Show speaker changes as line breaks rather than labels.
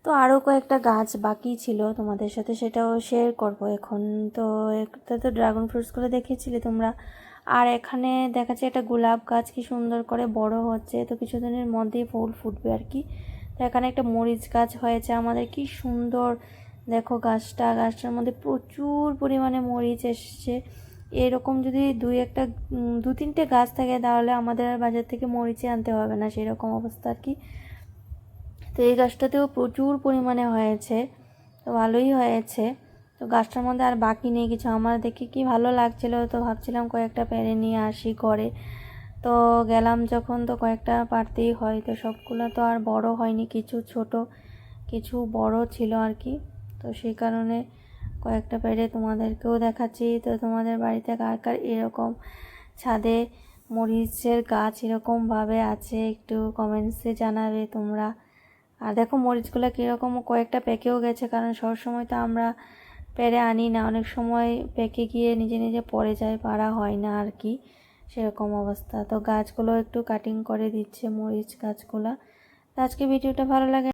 তো আরও কয়েকটা গাছ বাকি ছিল তোমাদের সাথে, সেটাও শেয়ার করব এখন। তো একটা তো ড্রাগন ফ্রুটসগুলো দেখিয়েছিলে তোমরা, আর এখানে দেখাচ্ছে একটা গোলাপ গাছ কি সুন্দর করে বড় হচ্ছে, তো কিছুদিনের মধ্যেই ফুল ফুটবে আর কি। তো এখানে একটা মরিচ গাছ হয়েছে আমাদের, কি সুন্দর দেখো গাছটার মধ্যে প্রচুর পরিমাণে মরিচ এসছে। এরকম যদি দু তিনটে গাছ থাকে তাহলে আমাদের আর বাজার থেকে মরিচই আনতে হবে না, সেরকম অবস্থা আর কি। তো এই গাছটাতেও প্রচুর পরিমাণে হয়েছে, তো ভালোই হয়েছে। তো গাছটার মধ্যে আর বাকি নেই কিছু, আমার দেখে কি ভালো লাগছিল, তো ভাবছিলাম কয়েকটা পেরে নিয়ে আসি ঘরে। তো গেলাম যখন, তো কয়েকটা পারতেই হয়, তো সবগুলো তো আর বড় হয়নি, কিছু ছোট কিছু বড় ছিল আর কি। তো সেই কারণে কয়েকটা পেরে তোমাদেরকেও দেখাচ্ছি। তো তোমাদের বাড়িতে কার কার এরকম ছাদে মরিচের গাছ এরকমভাবে আছে একটু কমেন্টসে জানাবে তোমরা। আর দেখো মরিচগুলো কীরকম কয়েকটা পেকেও গেছে, কারণ সবসময় তো আমরা পেরে আনি না, অনেক সময় পেকে গিয়ে নিজে নিজে পড়ে যায়, পারা হয় না আর কি, সেরকম অবস্থা। তো গাছগুলো একটু কাটিং করে দিচ্ছে মরিচ গাছগুলা। তো আজকে ভিডিওটা ভালো লাগে